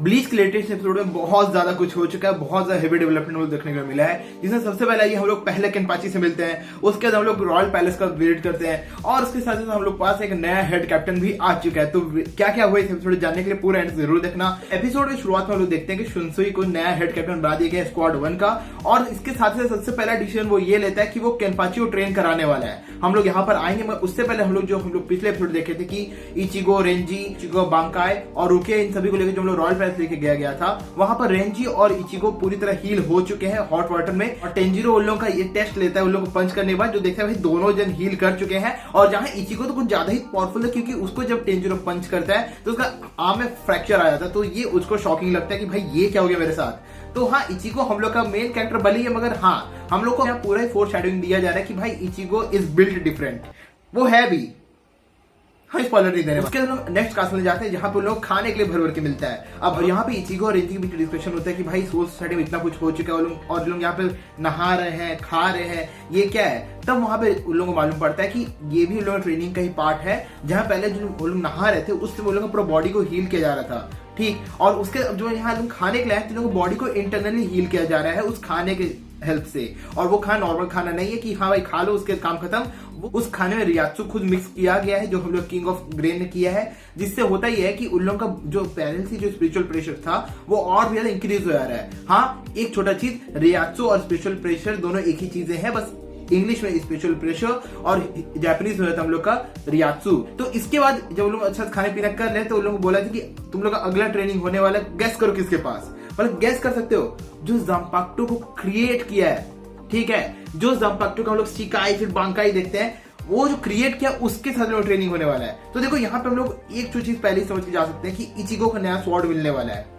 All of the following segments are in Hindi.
ब्लीच के लेटेस्ट एपिसोड में बहुत ज्यादा कुछ हो चुका है, बहुत ज्यादा हेवी डेवलपमेंट हम लोग देखने को मिला है। जिसमें सबसे पहले ये हम लोग पहले केनपाची से मिलते हैं, उसके बाद हम लोग रॉयल पैलेस का विजिट करते हैं और उसके साथ साथ हम लोग पास एक नया हेड कैप्टन भी आ चुका है। तो क्या क्या हुआ इस एपिसोड जानने के लिए पूरा एंड जरूर देखना। एपिसोड की शुरुआत में हम लोग देखते हैं कि शुनसुई को नया हेड कैप्टन बना दिया गया स्क्वाड 1 का, और इसके साथ साथ सबसे पहला डिसीजन वो ये लेता है कि वो केनपाची को ट्रेन कराने वाला है। हम लोग यहाँ पर आएंगे, मगर उससे पहले हम लोग पिछले एपिसोड देखे थे कि इचिगो, रेंजी, इचिगो बांकाई और रुके, इन सभी को लेकर जो हम लोग रॉयल पैलेस लेके गया था, वहां पर रेंजी और इचिगो पूरी तरह हील हो चुके हैं हॉट वाटर में। और टेंजिरो उन लोगों का ये टेस्ट लेता है उन लोगों को पंच करने के बाद, जो देखता है भाई दोनों जन हील कर चुके हैं। और जहां इचिगो तो कुछ ज्यादा ही पावरफुल है, क्योंकि उसको जब टेंजिरो पंच करता है तो उसका आर्म में फ्रैक्चर आ जाता है। तो ये उसको शॉकिंग लगता है कि भाई ये क्या हो गया मेरे साथ। तो हाँ, इचिगो हम लोग का मेन कैरेक्टर भले है, मगर हाँ हम लोग को यहाँ पूरा ही फोर शेडोइंग दिया जा रहा है कि भाई इचिगो इज बिल्ट डिफरेंट, वो है भी। हाँ, स्पॉइलर नहीं देने। उसके बाद लोग नेक्स्ट कास्ट में जाते हैं जहां पे लोग खाने के लिए भर भर के मिलता है। अब यहाँ पे इचिगो और रेंजी के बीच डिस्कशन होता है कि भाई सोल सोसाइटी में इतना कुछ हो चुका है और लोग यहाँ पे नहा रहे हैं, खा रहे हैं, ये क्या है। तब वहां पे उन लोगों को मालूम पड़ता है कि ये भी उन लोगों ट्रेनिंग का ही पार्ट है, जहां पहले जो वो लोग नहा रहे थे उससे वो लोगों पूरा बॉडी को हील किया जा रहा था, ठीक। और उसके जो यहाँ लोग खाने के लिए आए, लोगों को बॉडी को इंटरनली हील किया जा रहा है उस खाने के हेल्प से। और वो खाना नॉर्मल खाना नहीं है कि हाँ भाई खा लो उसके काम खत्म। उस खाने में रियात्सु खुद मिक्स किया गया है, जो हम लोग किंग ऑफ ग्रेन ने किया है, जिससे होता ही है कि उन लोगों का जो पहले से जो स्पिरिचुअल प्रेशर था वो और भी ज्यादा इंक्रीज हो जा रहा है। हाँ, एक छोटा चीज, रियात्सु और स्पिरिचुअल प्रेशर दोनों एक ही चीजें हैं, बस इंग्लिश में स्पिरिचुअल प्रेशर और जापानीज में होता है हम लोग का रियात्सु। तो इसके बाद जब लोग अच्छा खाने पीना कर रहे तो उन लोगों को बोला था कि तुम लोग का अगला ट्रेनिंग होने वाला है, गैस करो किसके पास। मतलब गैस कर सकते हो, जो जंपाक्टो को क्रिएट किया है, ठीक है, जो जंपाक्टो का हम लोग शिकाई फिर बांकाई देखते हैं, वो जो क्रिएट किया उसके साथ में ट्रेनिंग होने वाला है। तो देखो यहाँ पे हम लोग एक चीज पहले ही समझ के जा सकते हैं कि इचिगो का नया स्वॉर्ड मिलने वाला है।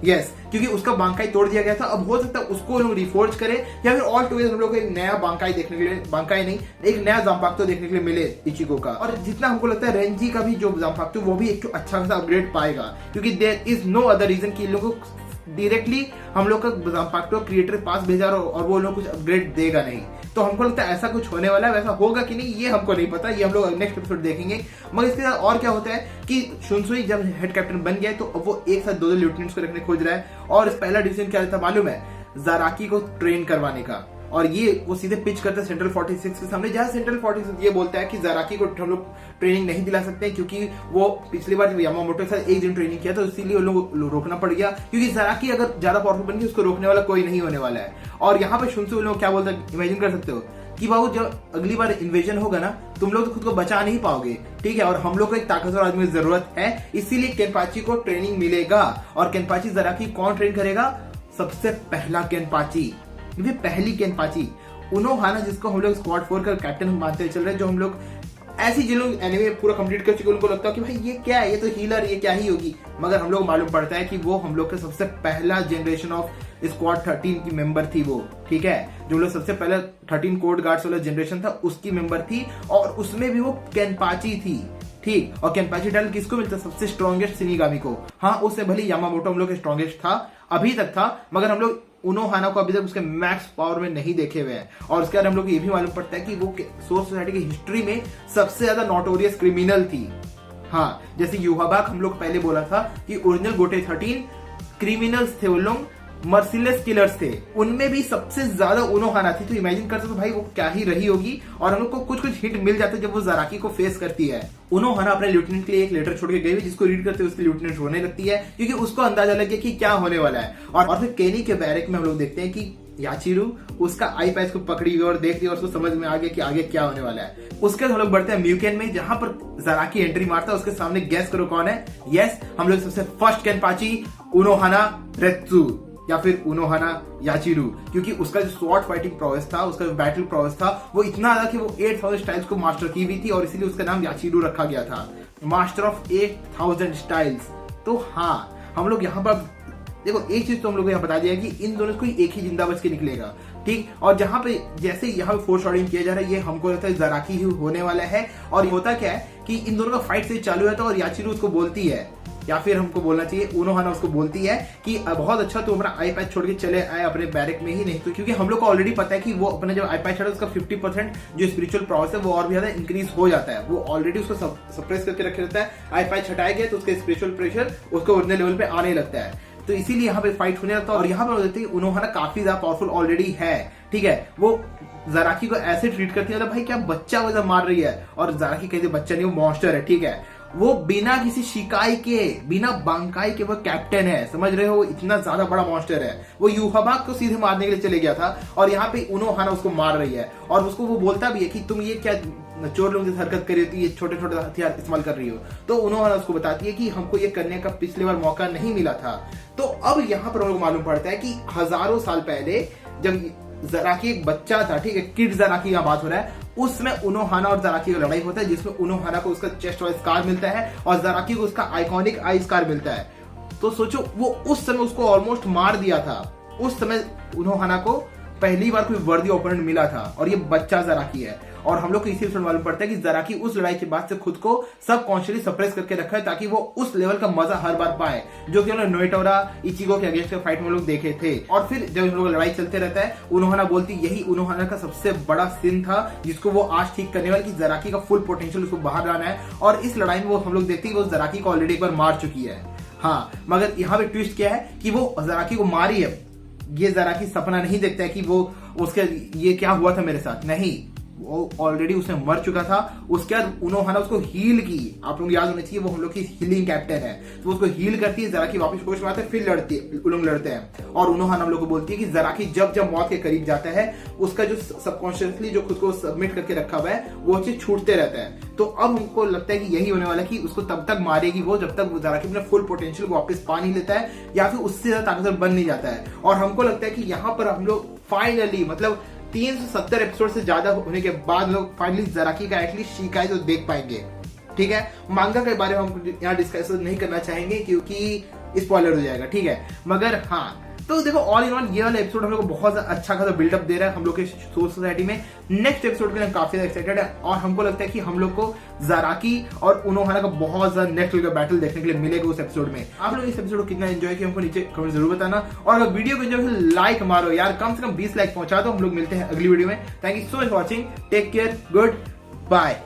यस, क्योंकि उसका बांकाई तोड़ दिया गया था, अब हो सकता है उसको लोग रिफोर्ज करे या फिर ऑल टुगेदर हम लोग को एक नया बांकाई देखने के लिए, बांकाई नहीं एक नया जंपाक्टो देखने के लिए मिले इचिगो का। और जितना हमको लगता है रेंजी का भी जो जंपाक्टो वो भी एक अच्छा खासा अपग्रेड पाएगा, क्योंकि there is no other reason कि इन लोगों को डायरेक्टली हम लोग का जंपाक्टो क्रिएटर पास भेजा और वो लोग कुछ अपग्रेड देगा नहीं। तो हमको लगता है ऐसा कुछ होने वाला है, वैसा होगा कि नहीं ये हमको नहीं पता, ये हम लोग नेक्स्ट एपिसोड देखेंगे। मगर इसके साथ और क्या होता है कि शुनसुई जब हेड कैप्टन बन गया है तो अब वो एक साथ दो लेफ्टिनेंट्स को रखने खोज रहा है। और इस पहला डिसीजन क्या था मालूम है, जाराकी को ट्रेन करवाने का। और ये वो सीधे पिच करता है सेंट्रल 46 के सामने, जहां सेंट्रल 46 ये बोलता है कि जाराकी को हम लोग ट्रेनिंग नहीं दिला सकते, क्योंकि वो पिछली बार जब यामामोटो के साथ एक दिन ट्रेनिंग किया तो इसीलिए उन लोग रोकना पड़ गया, क्योंकि जाराकी अगर ज्यादा पावरफुल बन गई उसको रोकने वाला कोई नहीं होने वाला है। और यहाँ पे शुनसुई लोग क्या बोलता है, इमेजिन कर सकते हो कि बाबू जब अगली बार इन्वेजन होगा ना, तुम लोग तो खुद को बचा नहीं पाओगे, ठीक है, और हम लोग को एक ताकतवर आदमी की जरूरत है, इसीलिए केनपाची को ट्रेनिंग मिलेगा। और केनपाची जाराकी कौन ट्रेन करेगा, सबसे पहला केनपाची, पहली केनपाची उनोहाना, जिसको हम लोग स्क्वाड 4 का कैप्टन मानते चल रहे हैं, जो हम लोग ऐसी जिन लोग एनिमे पूरा कंप्लीट कर चुके उनको लगता है कि भाई ये क्या है, ये तो हीलर, ये क्या ही होगी। मगर हम लोग मालूम पड़ता है कि वो हम लोग का सबसे पहला जनरेशन ऑफ स्क्वाड 13 की मेंबर थी वो, ठीक है, जो लोग सबसे पहले 13 कोड गार्ड्स वाला जनरेशन था उसकी मेंबर थी, और उसमें भी वो केनपाची थी, ठीक। और केनपाची टाइटल किसको मिलता है, सबसे स्ट्रॉन्गेस्ट शिनिगामी को। हाँ, उससे भले यामामोटो हम लोग के स्ट्रॉन्गेस्ट था, अभी तक था, मगर हम लोग उनोहाना को अभी तक उसके मैक्स पावर में नहीं देखे हुए हैं। और उसके बाद हम लोग को ये भी मालूम पड़ता है कि वो सोल सोसाइटी की हिस्ट्री में सबसे ज्यादा नोटोरियस क्रिमिनल थी। हाँ, जैसे युहाबाक हम लोग पहले बोला था कि ओरिजिनल गोटे 13 क्रिमिनल्स थे, वो लोग मर्सिलेस किलर्स थे, उनमें भी सबसे ज्यादा उनोहाना थी। तो इमेजिन कर सकते हो भाई वो क्या ही रही होगी। और हम लोग को कुछ कुछ हिंट मिल जाते जब वो जाराकी को फेस करती है। उनोहाना अपने लेफ्टिनेंट के लिए एक लेटर छोड़ के गई हुई, जिसको रीड करते उसकी लेफ्टिनेंट रोने लगती है, क्योंकि उसको अंदाजा लग गया कि क्या होने वाला है। और फिर केनी के बैरक में हम लोग देखते हैं कि याचिरू उसका आई पैच को पकड़ी हुई और देख रही है, और उसको समझ में आ गया कि आगे क्या होने वाला है। उसके बाद हम लोग बढ़ते हैं म्यूकेन में, जहां पर जाराकी एंट्री मारता है, उसके सामने गैस करो कौन है। यस, हम लोग सबसे फर्स्ट केनपाची उनोहाना रेत्सु या फिर उनोहाना याचिरू, क्योंकि उसका जो स्वॉर्ड फाइटिंग प्रोवेस था, उसका जो बैटल प्रोवेस था वो इतना ज्यादा कि वो 8000 स्टाइल्स को मास्टर की हुई थी, और इसीलिए उसका नाम याचिरू रखा गया था, मास्टर ऑफ 8000 स्टाइल्स। तो हाँ, हम लोग यहाँ पर देखो एक चीज तो हम लोग यहाँ बता दिया कि इन दोनों को एक ही जिंदा बच के निकलेगा, ठीक। और जहां पे जैसे यहाँ पे फोर्स शॉर्डिंग किया जा रहा है, ये हमको लगता है जाराकी ही होने वाला है। और होता क्या है कि इन दोनों का फाइट से चालू है, तो और याचिरू उसको बोलती है या फिर हमको बोलना चाहिए उनोहाना उसको बोलती है कि बहुत अच्छा तू अपना आईपैड छोड़ के चले आए अपने बैरक में ही, नहीं तो क्योंकि हम लोग को ऑलरेडी पता है कि वो अपना जब आईपैड छोड़ा उसका 50% जो स्पिरिचुअल प्रॉस है वो और भी ज्यादा इंक्रीज हो जाता है। वो ऑलरेडी उसको सप्रेस करके रखे रहता है, आईपैड छटाया गया तो उसका स्पिरिचुअल प्रेशर उसको ओरिजिनल लेवल पे आने लगता है, तो इसीलिए यहाँ पे फाइट होने लगता है। और यहाँ पर उनोहाना काफी ज्यादा पावरफुल ऑलरेडी है, ठीक है। वो ज़राकी को ऐसे ट्रीट करती है, भाई क्या बच्चा वजह मार रही है, और ज़राकी कहती है बच्चा नहीं वो मॉन्स्टर है, ठीक है। वो बिना किसी शिकाई के, बिना बांकाई के वो कैप्टन है, समझ रहे हो, इतना ज्यादा बड़ा मॉन्स्टर है। वो युहाबा को सीधे मारने के लिए चले गया था और यहाँ पे उनोहाना उसको मार रही है, और उसको वो बोलता भी है कि तुम ये क्या चोर लोगों की हरकत कर रही होती है, छोटे छोटे हथियार इस्तेमाल कर रही हो। तो उनोहाना उसको बताती है कि हमको ये करने का पिछली बार मौका नहीं मिला था। तो अब यहाँ पर हमको मालूम पड़ता है कि हजारों साल पहले जब ज़राकी एक बच्चा था, ठीक है, किड ज़राकी का बात हो रहा है, उसमें उनोहाना और ज़राकी का लड़ाई होता है, जिसमें उनोहाना को उसका चेस्ट वाला स्कार मिलता है और ज़राकी को उसका आइकॉनिक आई स्कार मिलता है। तो सोचो वो उस समय उसको ऑलमोस्ट मार दिया था। उस समय उनोहाना को पहली बार कोई वर्दी ओपोनेंट मिला था और ये बच्चा ज़राकी है। और हम लोग को इसी मालूम पड़ता है कि ज़राकी उस लड़ाई के बाद से खुद को सब कॉन्शियसली सप्रेस करके रखा है ताकि वो उस लेवल का मजा हर बार पाए जो कि उन्होंने नोइटोरा इचिगो के अगेंस्ट फाइट में लोग देखे थे। और फिर जब हम लोग लड़ाई चलते रहता है, उनोहाना बोलती यही उनोहाना का सबसे बड़ा सिन था जिसको वो आज ठीक करने वाले, कि ज़राकी का फुल पोटेंशियल उसको बाहर लाना है। और इस लड़ाई में वो हम लोग देखते हैं कि वो ज़राकी को ऑलरेडी एक बार मार चुकी है। हाँ, मगर यहाँ पे ट्विस्ट क्या है कि वो ज़राकी को मारी है, ये ज़राकी सपना नहीं देखता है कि वो उसके ये क्या हुआ था मेरे साथ, नहीं, वो ऑलरेडी उसने मर चुका था। उसके बाद उनोहाना उसको हील की, आप लोग याद होने चाहिए वो हम लोग की हीलिंग कैप्टन है, तो उसको हील करती है, ज़राकी वापस होश में आता है, फिर लड़ते हैं। और उनोहाना हम लोग को बोलती है कि ज़राकी जब जब मौत के करीब जाता है उसका जो सबकॉन्शियसली जो खुद को सबमिट करके रखा हुआ है वो चीज छूटते रहता है। तो अब हमको लगता है कि यही होने वाला है कि उसको तब तक मारेगी वो जब तक ज़राकी अपने फुल पोटेंशियल को वापस पा नहीं लेता है या फिर उससे ज्यादा ताकतवर बन नहीं जाता है। और हमको लगता है कि यहाँ पर हम लोग फाइनली, मतलब 370 एपिसोड से ज्यादा होने के बाद लोग फाइनली ज़राकी का एटलीस्ट शिकायत तो देख पाएंगे, ठीक है। मांगा के बारे में हम यहाँ डिस्कस नहीं करना चाहेंगे क्योंकि स्पॉइलर हो जाएगा, ठीक है। मगर हाँ, तो देखो ऑल इन ऑल ये वाला एपिसोड हम लोग को बहुत अच्छा खासा बिल्डअप दे रहा है हम लोग के सोल सोसाइटी में। नेक्स्ट एपिसोड के लिए हम काफी ज्यादा एक्साइटेड है और हमको लगता है कि हम लोग को ज़राकी और उनोहाना का बहुत ज्यादा नेक्स्ट लेवल का बैटल देखने के लिए मिलेगा उस एपिसोड में। आप लोग इस एपिसोड को कितना एंजॉय किया हमको नीचे कमेंट जरूर बताना, और अगर वीडियो को एंजॉय लाइक मारो यार, कम से कम 20 लाइक पहुंचा दो। हम लोग मिलते हैं अगली वीडियो में। Thank you so much watching, take care, good bye.